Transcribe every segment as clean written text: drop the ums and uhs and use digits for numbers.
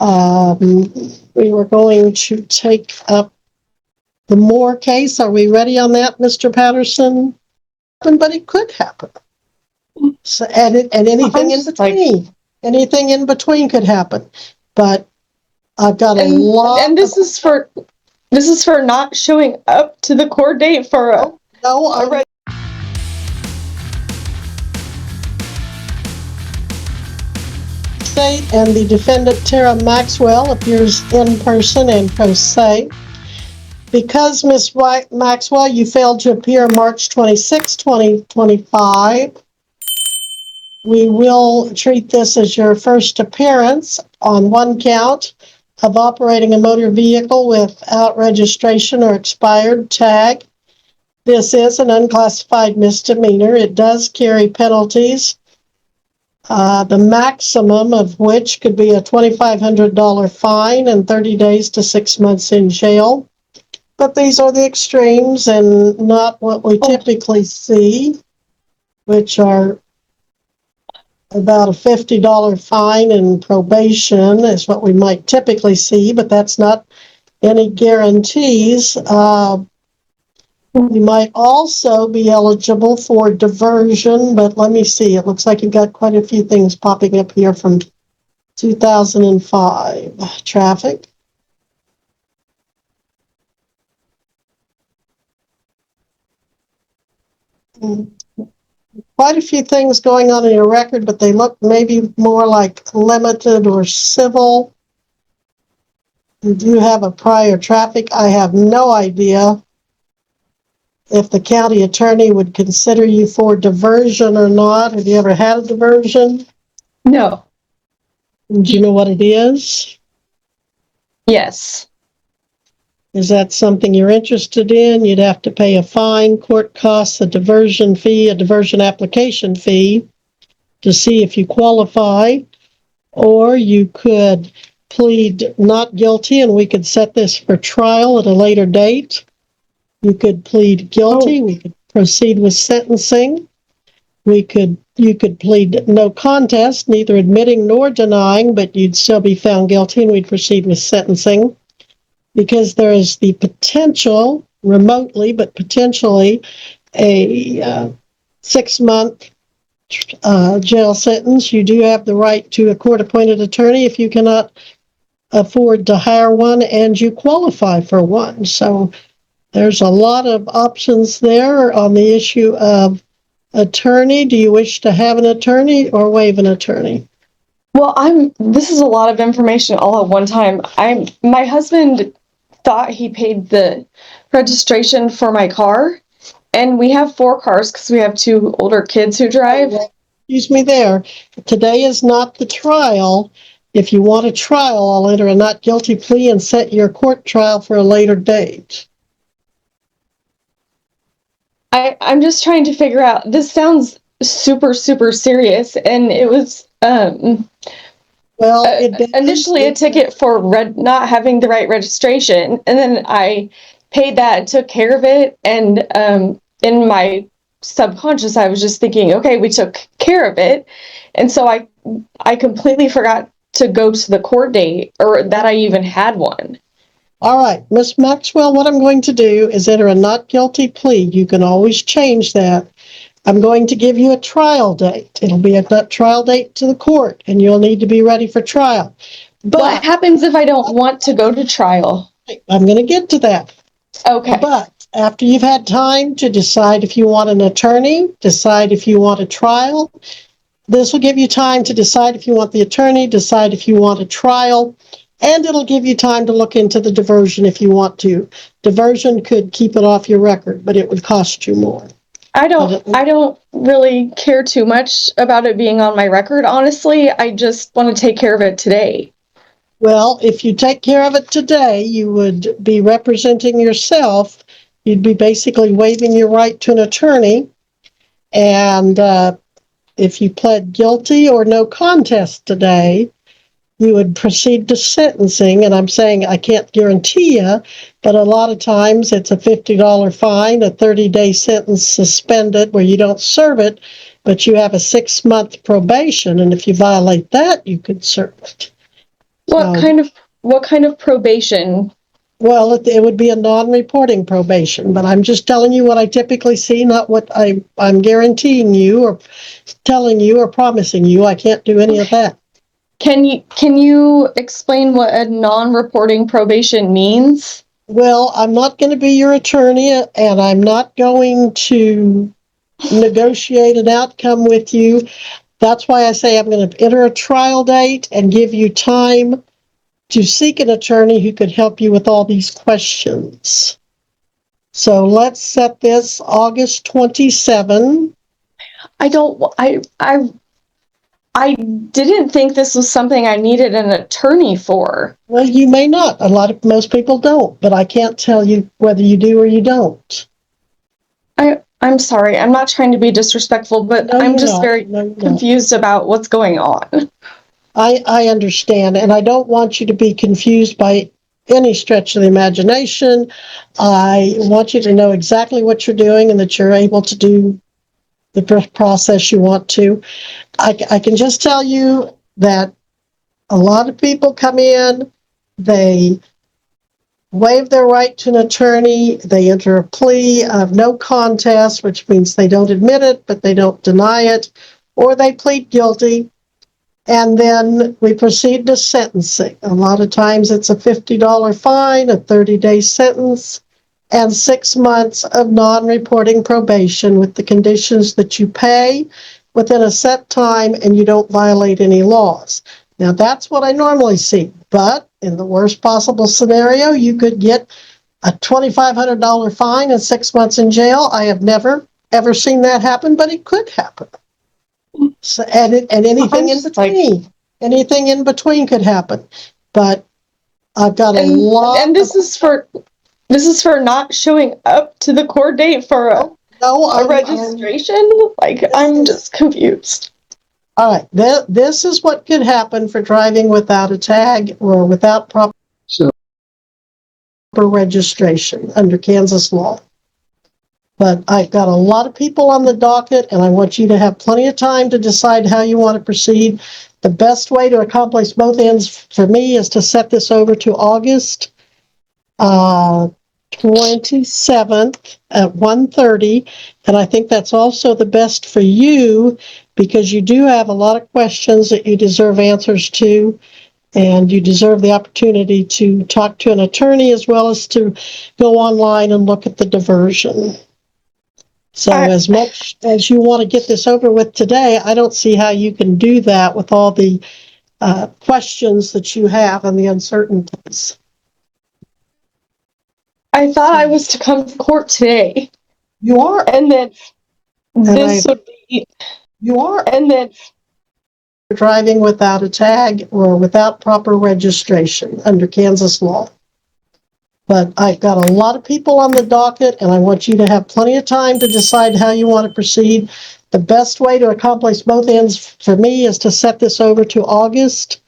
We were going to take up the Moore case. Are we ready on that, Mr. Patterson? But it could happen. So, and anything in between. Anything in between could happen. But I've got a lot. And this is for not showing up to the court date for a state, and the defendant, Tara Maxwell, appears in person and pro se. Because, Ms. Maxwell, you failed to appear March 26, 2025, we will treat this as your first appearance on one count of operating a motor vehicle without registration or expired tag. This is an unclassified misdemeanor. It does carry penalties, the maximum of which could be a $2,500 fine and 30 days to 6 months in jail. But these are the extremes and not what we typically see, which are about a $50 fine and probation is what we might typically see, but that's not any guarantees. We might also be eligible for diversion, but let me see. It looks like you've got quite a few things popping up here from 2005. Traffic. Quite a few things going on in your record, but they look maybe more like limited or civil. You do have a prior traffic. I have no idea if the county attorney would consider you for diversion or not. Have you ever had a diversion? No. Do you know what it is? Yes. Is that something you're interested in? You'd have to pay a fine, court costs, a diversion fee, a diversion application fee to see if you qualify, or you could plead not guilty and we could set this for trial at a later date. You could plead guilty. We could proceed with sentencing. You could plead no contest, neither admitting nor denying, but you'd still be found guilty and we'd proceed with sentencing. Because there is the potential, remotely, but potentially, a 6-month jail sentence. You do have the right to a court-appointed attorney if you cannot afford to hire one and you qualify for one. So there's a lot of options there on the issue of attorney. Do you wish to have an attorney or waive an attorney? Well, this is a lot of information all at one time. My husband thought he paid the registration for my car, and we have 4 cars because we have 2 older kids who drive. Excuse me there. Today is not the trial. If you want a trial, I'll enter a not guilty plea and set your court trial for a later date. I'm just trying to figure out, this sounds super, super serious, and it was initially a ticket for not having the right registration, and then I paid that and took care of it, and in my subconscious I was just thinking, okay, we took care of it, and so I completely forgot to go to the court date, or that I even had one. All right, Ms. Maxwell, what I'm going to do is enter a not guilty plea. You can always change that. I'm going to give you a trial date. It'll be a trial date to the court, and you'll need to be ready for trial. But what happens if I don't want to go to trial? I'm going to get to that. Okay. But after you've had time to decide if you want an attorney, decide if you want a trial, this will give you time to decide if you want the attorney, decide if you want a trial, and it'll give you time to look into the diversion if you want to. Diversion could keep it off your record, but it would cost you more. I don't really care too much about it being on my record, honestly. I just want to take care of it today. Well, if you take care of it today, you would be representing yourself. You'd be basically waiving your right to an attorney. And if you pled guilty or no contest today, you would proceed to sentencing. And I'm saying I can't guarantee you, but a lot of times it's a $50 fine, a 30-day sentence suspended where you don't serve it, but you have a 6-month probation. And if you violate that, you could serve it. What So, kind of probation? well, it would be a non-reporting probation, but I'm just telling you what I typically see, not what I'm guaranteeing you or telling you or promising you. I can't do any of that. Can you explain what a non-reporting probation means? Well, I'm not going to be your attorney, and I'm not going to negotiate an outcome with you. That's why I say I'm going to enter a trial date and give you time to seek an attorney who could help you with all these questions. So let's set this August 27. I didn't think this was something I needed an attorney for. Well, you may not. Most people don't, but I can't tell you whether you do or you don't. I'm sorry. I'm not trying to be disrespectful, but No, I'm you're just not. very No, you're not. confused about what's going on. I understand, and I don't want you to be confused by any stretch of the imagination. I want you to know exactly what you're doing and that you're able to do the process you want to. I can just tell you that a lot of people come in, they waive their right to an attorney, they enter a plea of no contest, which means they don't admit it, but they don't deny it, or they plead guilty. And then we proceed to sentencing. A lot of times it's a $50 fine, a 30-day sentence, and 6 months of non-reporting probation with the conditions that you pay within a set time and you don't violate any laws. Now, that's what I normally see. But in the worst possible scenario, you could get a $2,500 fine and 6 months in jail. I have never, ever seen that happen, but it could happen. So, and anything in between, anything in between could happen. But I've got a lot. And this is for not showing up to the court date for a registration. I'm just confused. All right, this is what could happen for driving without a tag or without proper registration under Kansas law. But I've got a lot of people on the docket, and I want you to have plenty of time to decide how you want to proceed. The best way to accomplish both ends for me is to set this over to August 27th at 1:30, and I think that's also the best for you because you do have a lot of questions that you deserve answers to, and you deserve the opportunity to talk to an attorney as well as to go online and look at the diversion. So as much as you want to get this over with today, I don't see how you can do that with all the questions that you have and the uncertainties. I thought I was to come to court today. You are. And then this would be. You are. And then. Driving without a tag or without proper registration under Kansas law. But I've got a lot of people on the docket, and I want you to have plenty of time to decide how you want to proceed. The best way to accomplish both ends for me is to set this over to August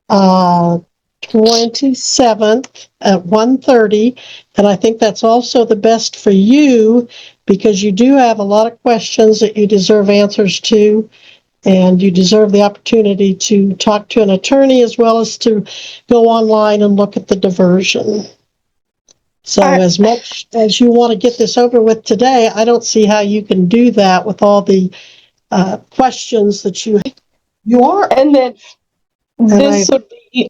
27th at 1:30, and I think that's also the best for you because you do have a lot of questions that you deserve answers to, and you deserve the opportunity to talk to an attorney as well as to go online and look at the diversion. So as much as you want to get this over with today, I don't see how you can do that with all the questions that you are. And then this would be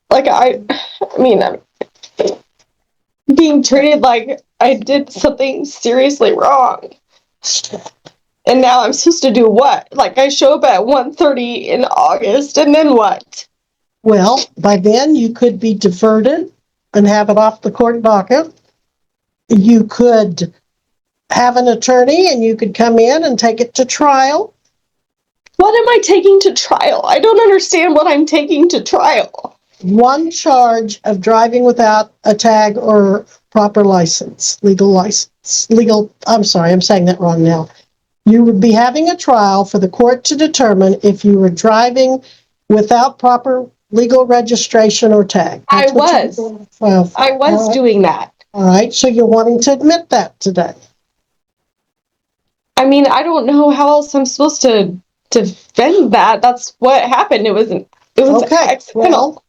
I'm being treated like I did something seriously wrong. And now I'm supposed to do what? I show up at 1:30 in August, and then what? Well, by then you could be diverted and have it off the court docket. You could have an attorney and you could come in and take it to trial. What am I taking to trial? I don't understand what I'm taking to trial. One charge of driving without a tag or proper license, I'm sorry, I'm saying that wrong now. You would be having a trial for the court to determine if you were driving without proper legal registration or tag. I was doing that. All right, so you're wanting to admit that today. I mean, I don't know how else I'm supposed to defend that. That's what happened. It was It was Okay, accidental. well,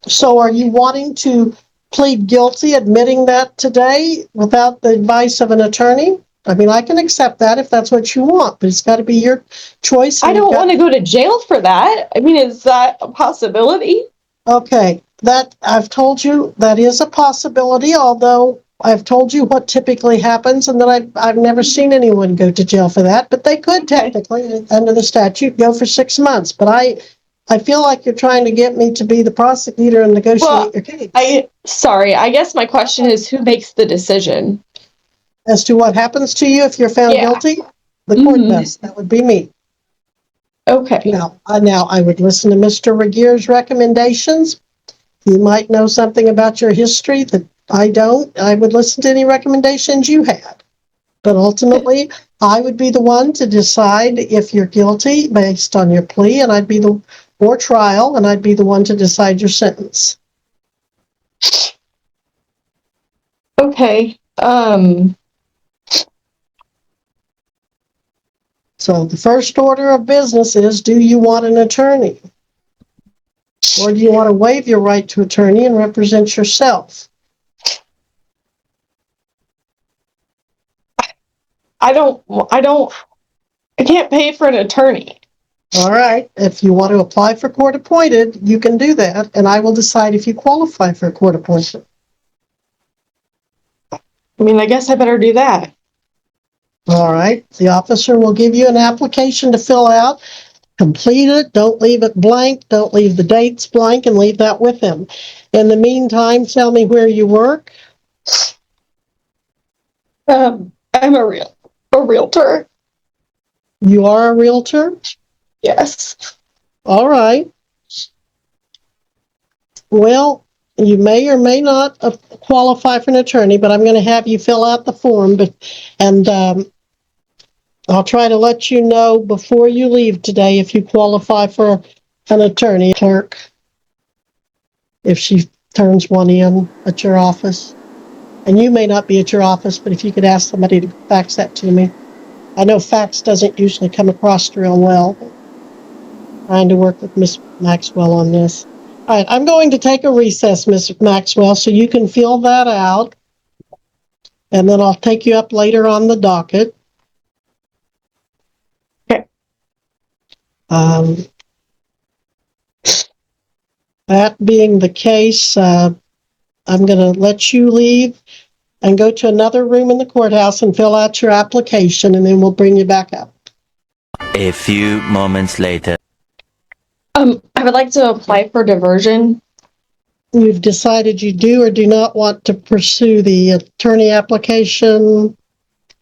so are you wanting to plead guilty, admitting that today without the advice of an attorney? I mean, I can accept that if that's what you want, but it's got to be your choice. I don't want to go to jail for that. I mean, is that a possibility? Okay, that I've told you that is a possibility, although I've told you what typically happens and that I've never seen anyone go to jail for that, but they could technically, under the statute, go for 6 months. But I feel like you're trying to get me to be the prosecutor and negotiate your case. I guess my question is, who makes the decision? As to what happens to you if you're found guilty, the court does. That would be me. Okay. Now, I would listen to Mr. Regeer's recommendations. He might know something about your history that I don't. I would listen to any recommendations you had. But ultimately, I would be the one to decide if you're guilty based on your plea, and I'd be or trial, and I'd be the one to decide your sentence. Okay. So the first order of business is, do you want an attorney? Or do you want to waive your right to attorney and represent yourself? I can't pay for an attorney. All right. If you want to apply for court appointed, you can do that, and I will decide if you qualify for court appointed. I mean, I guess I better do that. All right. The officer will give you an application to fill out. Complete it. Don't leave it blank. Don't leave the dates blank, and leave that with him. In the meantime, tell me where you work. I'm a realtor. You are a realtor? Yes. All right. Well, you may or may not qualify for an attorney, but I'm going to have you fill out the form. I'll try to let you know before you leave today if you qualify for an attorney clerk, if she turns one in at your office. And you may not be at your office, but if you could ask somebody to fax that to me. I know fax doesn't usually come across real well. Trying to work with Miss Maxwell on this. All right, I'm going to take a recess, Miss Maxwell, so you can fill that out. And then I'll take you up later on the docket. Okay. That being the case, I'm going to let you leave and go to another room in the courthouse and fill out your application, and then we'll bring you back up. A few moments later. I would like to apply for diversion. You've decided you do or do not want to pursue the attorney application?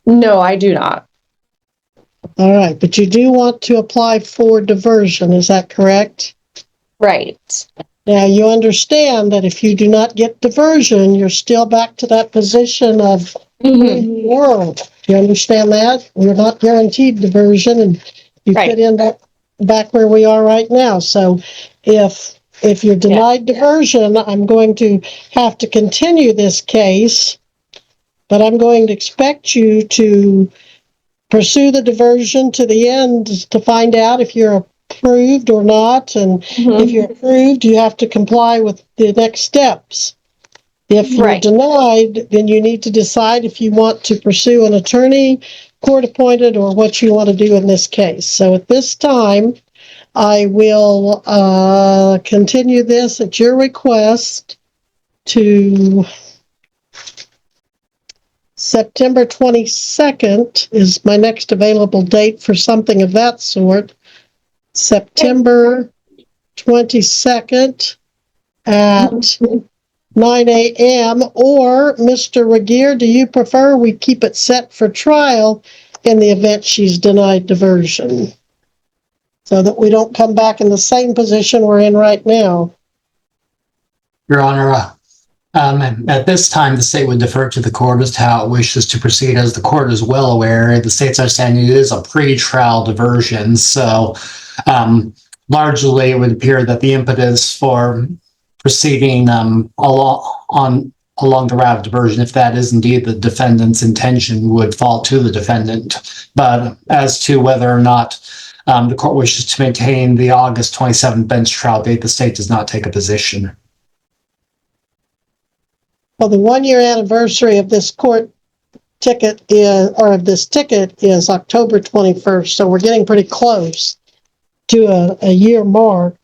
No, I do not. All right, but you do want to apply for diversion, is that correct? Right. Now, you understand that if you do not get diversion, you're still back to that position of where you were. Do you understand that? You're not guaranteed diversion, and you could end up back where we are right now. So if you're denied diversion, I'm going to have to continue this case, but I'm going to expect you to pursue the diversion to the end to find out if you're approved or not. And if you're approved, you have to comply with the next steps. If you're denied, then you need to decide if you want to pursue an attorney, court appointed, or what you want to do in this case. So at this time, I will continue this at your request to September 22nd is my next available date for something of that sort. September 22nd at 9 a.m. Or, Mr. Regeer, do you prefer we keep it set for trial in the event she's denied diversion, so that we don't come back in the same position we're in right now? Your Honor, at this time, the state would defer to the court as to how it wishes to proceed. As the court is well aware, the state's understanding it is a pre-trial diversion. So largely it would appear that the impetus for proceeding along the route of diversion, if that is indeed the defendant's intention, would fall to the defendant. But as to whether or not the court wishes to maintain the August 27th bench trial date. The state does not take a position. Well, the 1-year anniversary of this court ticket is October 21st, so we're getting pretty close to a year mark.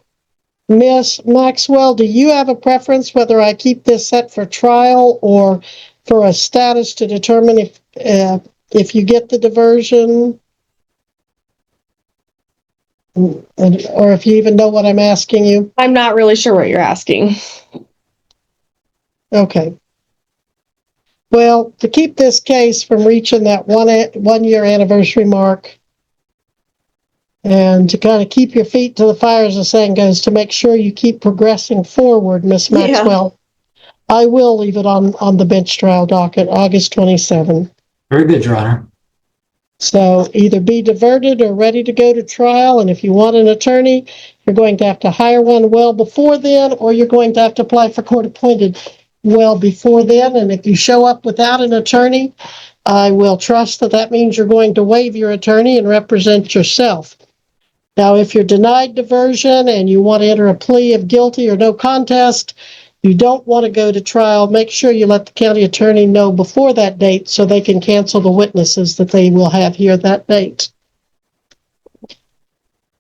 Miss Maxwell, do you have a preference whether I keep this set for trial or for a status to determine if you get the diversion? Or if you even know what I'm asking you? I'm not really sure what you're asking. Okay. Well, to keep this case from reaching that 1-year anniversary mark, and to kind of keep your feet to the fire, as the saying goes, to make sure you keep progressing forward, Miss Maxwell, I will leave it on the bench trial docket, August 27. Very good, Your Honor. So either be diverted or ready to go to trial, and if you want an attorney, you're going to have to hire one well before then, or you're going to have to apply for court-appointed well before then. And if you show up without an attorney, I will trust that means you're going to waive your attorney and represent yourself. Now, if you're denied diversion and you want to enter a plea of guilty or no contest, you don't want to go to trial, make sure you let the county attorney know before that date so they can cancel the witnesses that they will have here that date.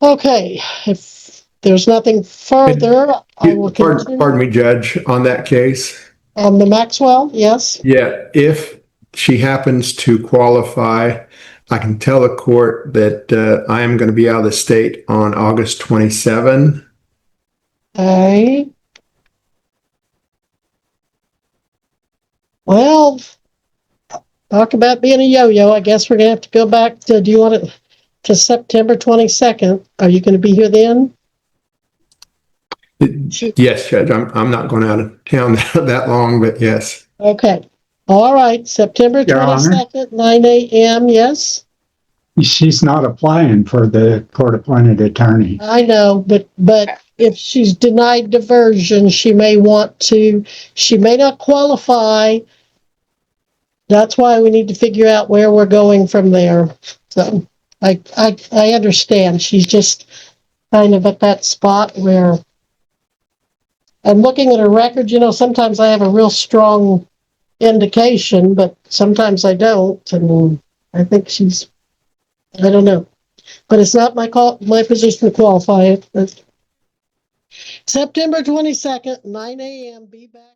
Okay, if there's nothing further, I will continue. Pardon me, Judge, on that case. On the Maxwell, yes? Yeah, if she happens to qualify, I can tell the court that I am going to be out of the state on August 27. Okay. Well, talk about being a yo-yo. I guess we're going to have to go back to, do you want it to September 22nd? Are you going to be here then? Yes, Judge, I'm not going out of town that long, but yes. Okay. All right. September Your Honor? 22nd, 9 a.m. Yes? She's not applying for the court-appointed attorney. I know, but if she's denied diversion, she may not qualify. That's why we need to figure out where we're going from there. So I understand. She's just kind of at that spot where I'm looking at her record. Sometimes I have a real strong indication, but sometimes I don't. And I think I don't know. But it's not my position to qualify it. But September 22nd, 9 a.m. Be back.